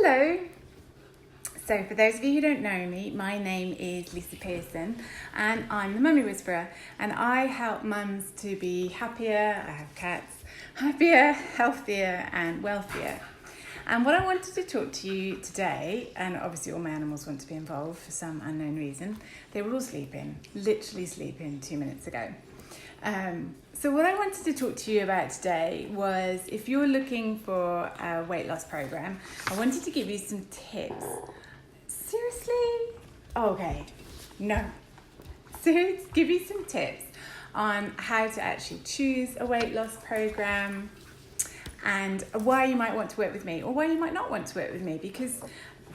Hello. So for those of you who don't know me, my name is Lisa Pearson and I'm the Mummy Whisperer, and I help mums to be happier, I have cats, happier, healthier and wealthier. And what I wanted to talk to you today, and obviously all my animals want to be involved for some unknown reason, they were all sleeping, literally sleeping 2 minutes ago. So what I wanted to talk to you about today was, if you're looking for a weight loss program, I wanted to give you some tips. Seriously? Okay, no. Seriously, give you some tips on how to actually choose a weight loss program and why you might want to work with me or why you might not want to work with me, because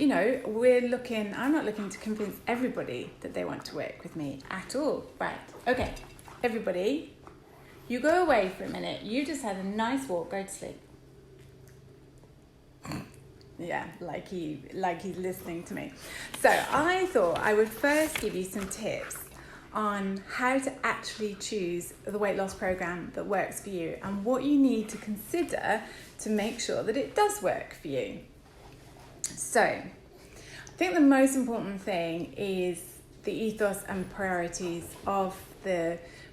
I'm not looking to convince everybody that they want to work with me at all. Right, okay, everybody, you go away for a minute. You just had a nice walk, go to sleep. Yeah, like he's listening to me. So I thought I would first give you some tips on how to actually choose the weight loss program that works for you and what you need to consider to make sure that it does work for you. So I think the most important thing is the ethos and priorities of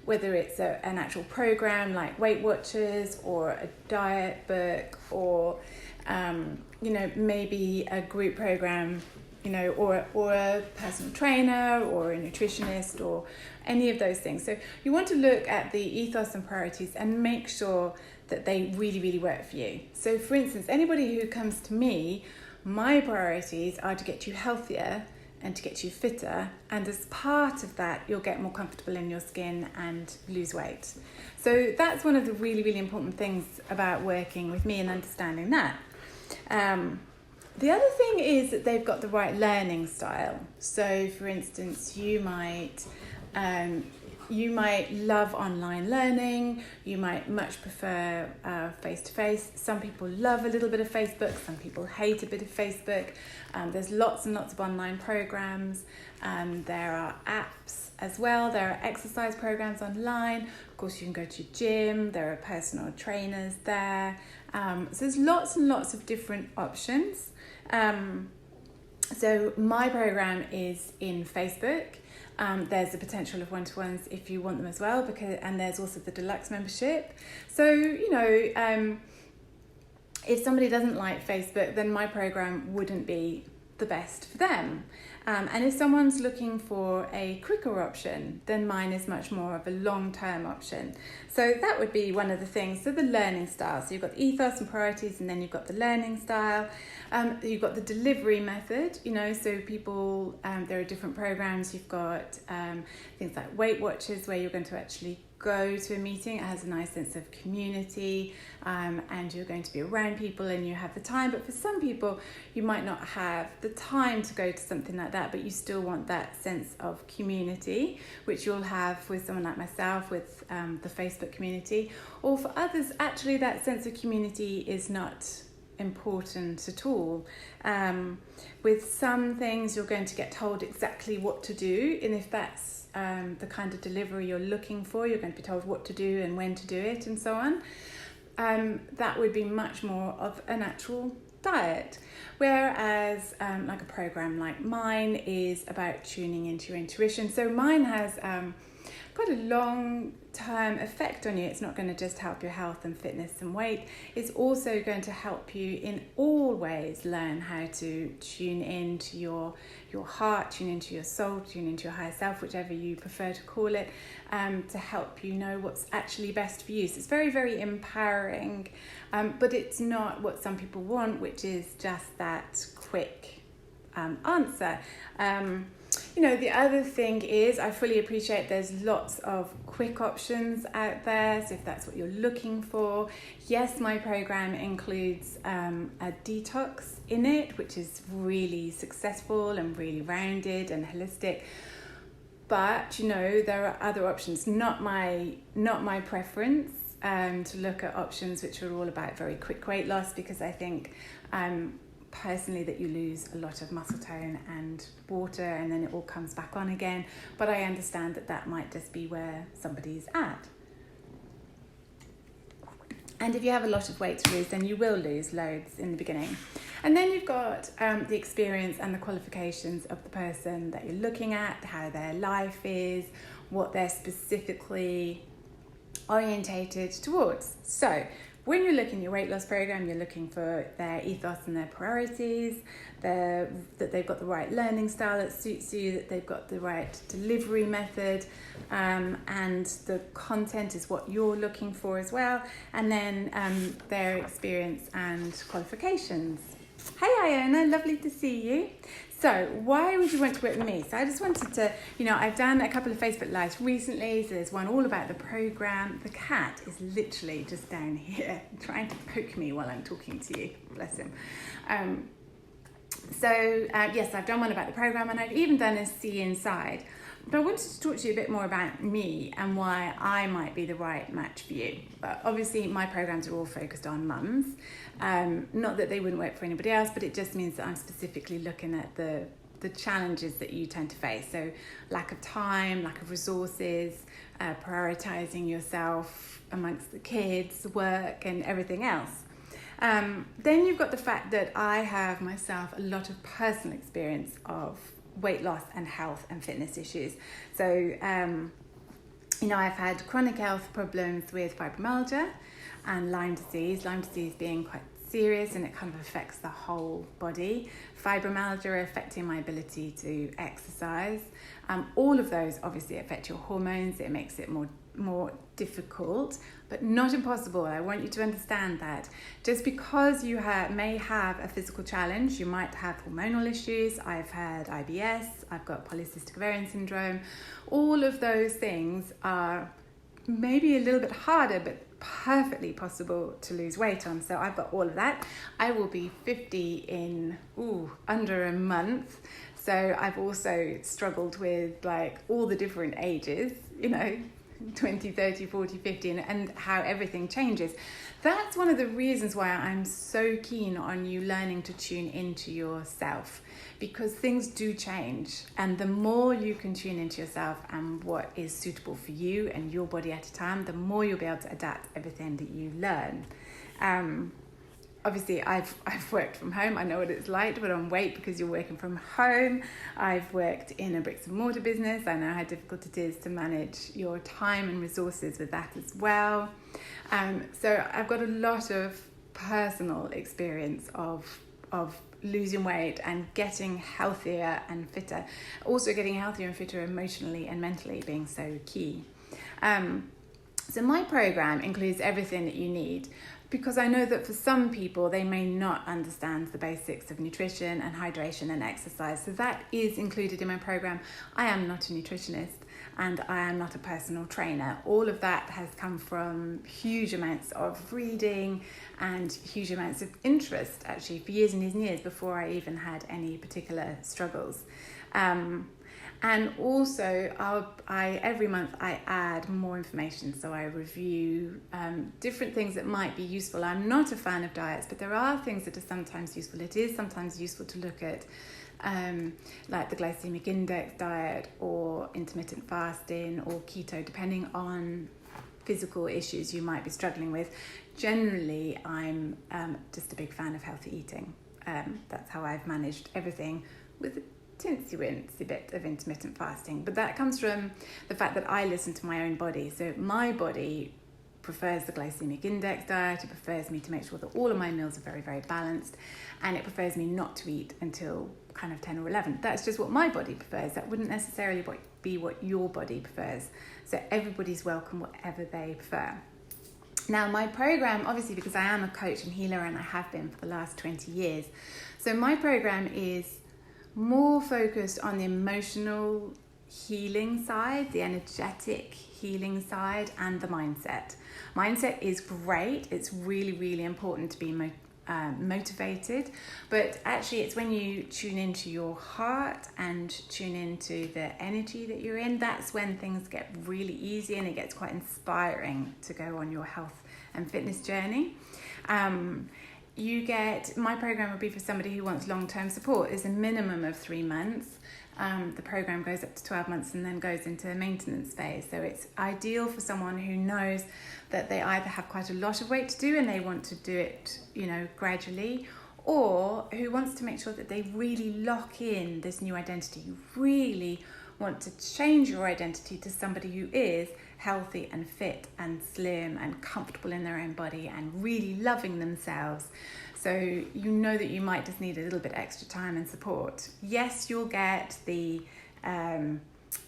whether it's an actual program like Weight Watchers or a diet book or maybe a group program, or a personal trainer or a nutritionist or any of those things. So you want to look at the ethos and priorities and make sure that they really, really work for you. So for instance, anybody who comes to me, my priorities are to get you healthier and to get you fitter, and as part of that you'll get more comfortable in your skin and lose weight. So that's one of the really, really important things about working with me and understanding that. The other thing is that they've got the right learning style. So for instance, you might love online learning, you might much prefer face-to-face. Some people love a little bit of Facebook, some people hate a bit of Facebook. There's lots and lots of online programs. There are apps as well. There are exercise programs online. Of course, you can go to your gym. There are personal trainers there. So there's lots and lots of different options. So my program is in Facebook. There's the potential of one-to-ones if you want them as well, and there's also the deluxe membership. So, if somebody doesn't like Facebook, then my program wouldn't be the best for them. And if someone's looking for a quicker option, then mine is much more of a long-term option. So that would be one of the things. So the learning style. So you've got ethos and priorities, and then you've got the learning style. You've got the delivery method, so people, there are different programs. You've got things like Weight Watchers, where you're going to actually go to a meeting. It has a nice sense of community, and you're going to be around people and you have the time. But for some people, you might not have the time to go to something like that, but you still want that sense of community, which you'll have with someone like myself with the Facebook community. Or for others, actually that sense of community is not important at all. With some things you're going to get told exactly what to do, and if that's the kind of delivery you're looking for, you're going to be told what to do and when to do it and so on. That would be much more of an actual diet, whereas like a program like mine is about tuning into your intuition. So mine has quite a long-term effect on you. It's not going to just help your health and fitness and weight. It's also going to help you in all ways learn how to tune into your heart, tune into your soul, tune into your higher self, whichever you prefer to call it, to help you know what's actually best for you. So it's very, very empowering, but it's not what some people want, which is just that quick answer. The other thing is, I fully appreciate there's lots of quick options out there. So if that's what you're looking for, yes, my program includes a detox in it, which is really successful and really rounded and holistic. But, there are other options, not my preference, to look at options which are all about very quick weight loss, because I think personally that you lose a lot of muscle tone and water and then it all comes back on again. But I understand that might just be where somebody's at. And if you have a lot of weight to lose, then you will lose loads in the beginning. And then you've got the experience and the qualifications of the person that you're looking at, how their life is, what they're specifically orientated towards. So when you're looking at your weight loss program, you're looking for their ethos and their priorities, that they've got the right learning style that suits you, that they've got the right delivery method, and the content is what you're looking for as well, and then their experience and qualifications. Hey Iona, lovely to see you. So why would you want to work with me? So I just wanted to, I've done a couple of Facebook Lives recently. So there's one all about the program. The cat is literally just down here trying to poke me while I'm talking to you. Bless him. Yes, I've done one about the program, and I've even done a See Inside. But I wanted to talk to you a bit more about me and why I might be the right match for you. But obviously my programs are all focused on mums. Not that they wouldn't work for anybody else, but it just means that I'm specifically looking at the challenges that you tend to face. So lack of time, lack of resources, prioritising yourself amongst the kids, work and everything else. Then you've got the fact that I have myself a lot of personal experience of weight loss and health and fitness issues. So, I've had chronic health problems with fibromyalgia and Lyme disease being quite serious, and it kind of affects the whole body. Fibromyalgia affecting my ability to exercise. All of those obviously affect your hormones. It makes it more difficult, but not impossible. I want you to understand that just because you may have a physical challenge, you might have hormonal issues. I've had IBS, I've got polycystic ovarian syndrome. All of those things are maybe a little bit harder, but perfectly possible to lose weight on. So I've got all of that. I will be 50 in under a month. So I've also struggled with like all the different ages, 20, 30, 40, 50, and how everything changes. That's one of the reasons why I'm so keen on you learning to tune into yourself, because things do change, and the more you can tune into yourself and what is suitable for you and your body at a time, the more you'll be able to adapt everything that you learn. Obviously, I've worked from home. I know what it's like to put on weight because you're working from home. I've worked in a bricks and mortar business. I know how difficult it is to manage your time and resources with that as well. So I've got a lot of personal experience of losing weight and getting healthier and fitter. Also getting healthier and fitter emotionally and mentally being so key. So my program includes everything that you need, because I know that for some people, they may not understand the basics of nutrition and hydration and exercise. So that is included in my program. I am not a nutritionist and I am not a personal trainer. All of that has come from huge amounts of reading and huge amounts of interest, actually, for years and years and years before I even had any particular struggles. And also, every month I add more information. So I review different things that might be useful. I'm not a fan of diets, but there are things that are sometimes useful. It is sometimes useful to look at like the glycemic index diet or intermittent fasting or keto, depending on physical issues you might be struggling with. Generally, I'm just a big fan of healthy eating. That's how I've managed everything, with a bit of intermittent fasting, but that comes from the fact that I listen to my own body. So my body prefers the glycemic index diet. It prefers me to make sure that all of my meals are very, very balanced, and it prefers me not to eat until kind of 10 or 11. That's just what my body prefers. That wouldn't necessarily be what your body prefers. So everybody's welcome whatever they prefer. Now, my program, obviously, because I am a coach and healer, and I have been for the last 20 years, so my program is more focused on the emotional healing side, the energetic healing side, and the mindset. Mindset is great. It's really, really important to be motivated, but actually it's when you tune into your heart and tune into the energy that you're in, that's when things get really easy and it gets quite inspiring to go on your health and fitness journey. you get, my program would be for somebody who wants long-term support. It's a minimum of 3 months. The program goes up to 12 months and then goes into a maintenance phase. So it's ideal for someone who knows that they either have quite a lot of weight to do and they want to do it, gradually, or who wants to make sure that they really lock in this new identity. You really want to change your identity to somebody who is healthy and fit and slim and comfortable in their own body and really loving themselves. So you know that you might just need a little bit extra time and support. Yes, you'll get the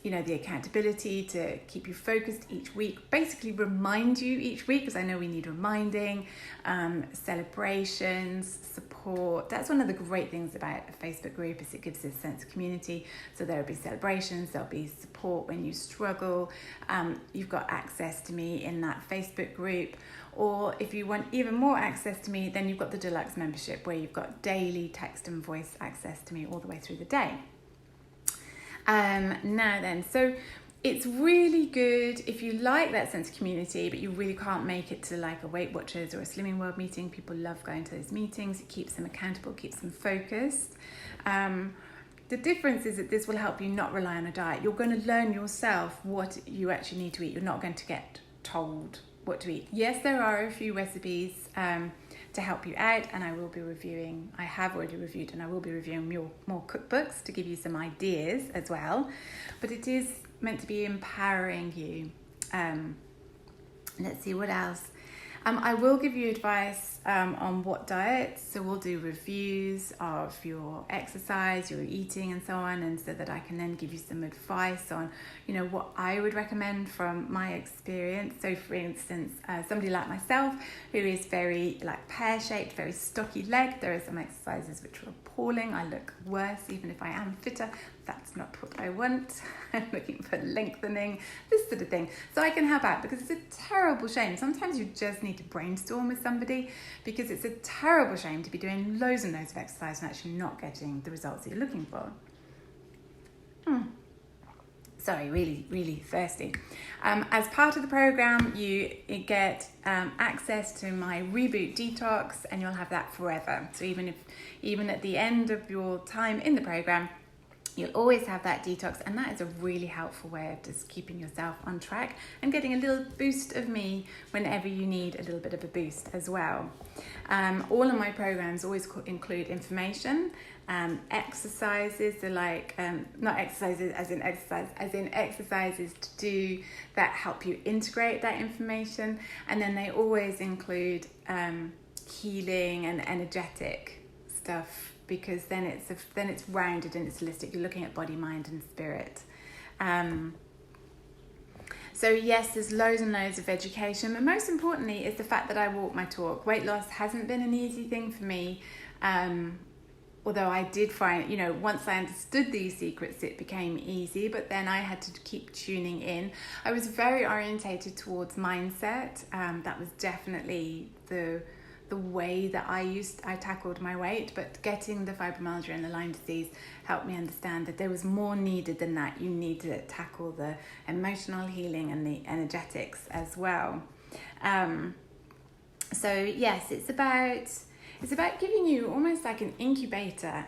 the accountability to keep you focused each week, basically remind you each week, because I know we need reminding, celebrations, support. That's one of the great things about a Facebook group, is it gives a sense of community. So there'll be celebrations, there'll be support when you struggle. You've got access to me in that Facebook group. Or if you want even more access to me, then you've got the deluxe membership, where you've got daily text and voice access to me all the way through the day. Now then, so it's really good if you like that sense of community, but you really can't make it to like a Weight Watchers or a Slimming World meeting. People love going to those meetings. It keeps them accountable, keeps them focused. The difference is that this will help you not rely on a diet. You're going to learn yourself what you actually need to eat. You're not going to get told what to eat. Yes, there are a few recipes to help you out, and I have already reviewed, and I will be reviewing more cookbooks to give you some ideas as well, but it is meant to be empowering you. Let's see what else. I will give you advice on what diets, so we'll do reviews of your exercise, your eating and so on, and so that I can then give you some advice on, what I would recommend from my experience. So for instance, somebody like myself who is very pear-shaped, very stocky leg, there are some exercises which are appalling. I look worse even if I am fitter. That's not what I want. I'm looking for lengthening, this sort of thing. So I can help out, because it's a terrible shame. Sometimes you just need to brainstorm with somebody, because it's a terrible shame to be doing loads and loads of exercise and actually not getting the results that you're looking for. Sorry, really, really thirsty. As part of the program, you get access to my Reboot Detox, and you'll have that forever. So even at the end of your time in the program, you'll always have that detox, and that is a really helpful way of just keeping yourself on track and getting a little boost of me whenever you need a little bit of a boost as well. All of my programs always include information, exercises, so not exercises as in exercise, as in exercises to do that help you integrate that information, and then they always include healing and energetic stuff, because then it's rounded and it's holistic. You're looking at body, mind and spirit. So yes, there's loads and loads of education, but most importantly is the fact that I walk my talk. Weight loss hasn't been an easy thing for me, although I did find, once I understood these secrets, it became easy, but then I had to keep tuning in. I was very orientated towards mindset. That was definitely the way that I tackled my weight, but getting the fibromyalgia and the Lyme disease helped me understand that there was more needed than that. You need to tackle the emotional healing and the energetics as well. So yes, it's about giving you almost like an incubator,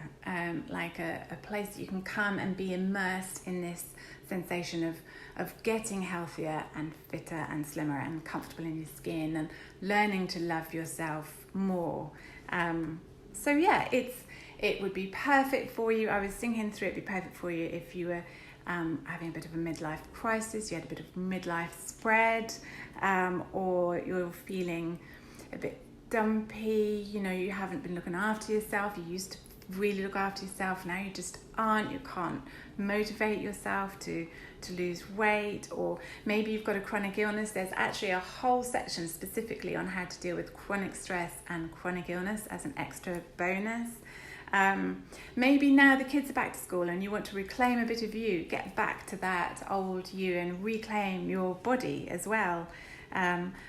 like a place that you can come and be immersed in this sensation of getting healthier and fitter and slimmer and comfortable in your skin and learning to love yourself more. So yeah, it would be perfect for you. I was thinking through, it'd be perfect for you if you were having a bit of a midlife crisis, you had a bit of midlife spread, or you're feeling a bit dumpy, you haven't been looking after yourself. You used to really look after yourself, now you just aren't. You can't motivate yourself to lose weight, or maybe you've got a chronic illness. There's actually a whole section specifically on how to deal with chronic stress and chronic illness as an extra bonus. Maybe now the kids are back to school and you want to reclaim a bit of you, get back to that old you and reclaim your body as well.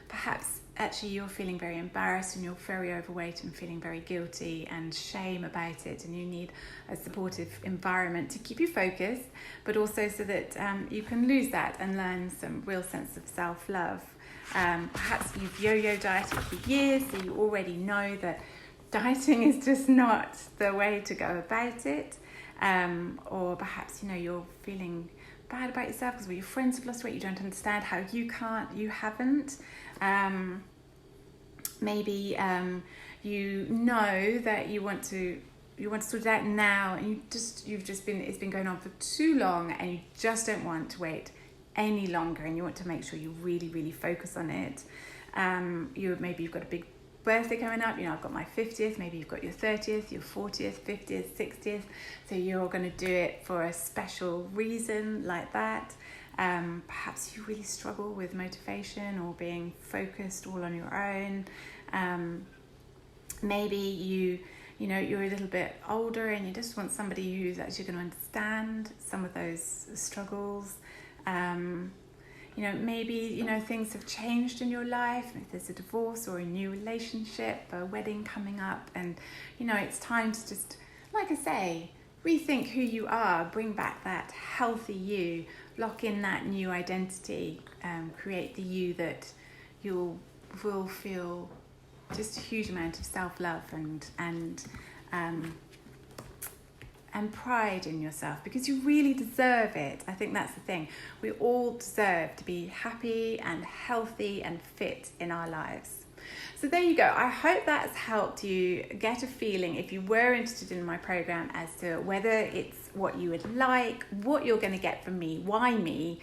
Perhaps actually you're feeling very embarrassed and you're very overweight and feeling very guilty and shame about it, and you need a supportive environment to keep you focused, but also so that you can lose that and learn some real sense of self-love. Perhaps you've yo-yo dieted for years, so you already know that dieting is just not the way to go about it. Or perhaps, you're feeling bad about yourself because your friends have lost weight, you don't understand how you haven't. Maybe you know that you want to sort it out now, and it's been going on for too long, and you just don't want to wait any longer, and you want to make sure you really, really focus on it. Maybe you've got a big birthday coming up. I've got my 50th, maybe you've got your 30th, your 40th, 50th, 60th, so you're going to do it for a special reason like that. Perhaps you really struggle with motivation or being focused all on your own. Maybe you're a little bit older and you just want somebody who's actually going to understand some of those struggles. Maybe things have changed in your life. If there's a divorce or a new relationship, a wedding coming up, and it's time to just, like I say, rethink who you are, bring back that healthy you, lock in that new identity, create the you that you will feel just a huge amount of self-love and pride in yourself, because you really deserve it. I think that's the thing. We all deserve to be happy and healthy and fit in our lives. So there you go. I hope that's helped you get a feeling, if you were interested in my program, as to whether it's what you would like, what you're going to get from me, why me,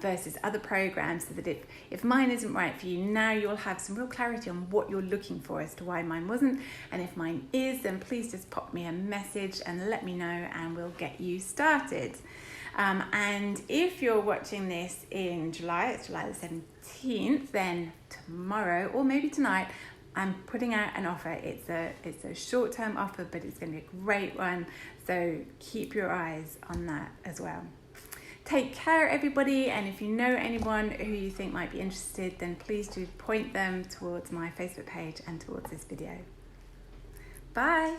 versus other programs, so that if mine isn't right for you, now you'll have some real clarity on what you're looking for as to why mine wasn't. And if mine is, then please just pop me a message and let me know, and we'll get you started. And if you're watching this in July, it's July the 17th, then tomorrow or maybe tonight, I'm putting out an offer. It's a short-term offer, but it's going to be a great one. So keep your eyes on that as well. Take care, everybody. And if you know anyone who you think might be interested, then please do point them towards my Facebook page and towards this video. Bye.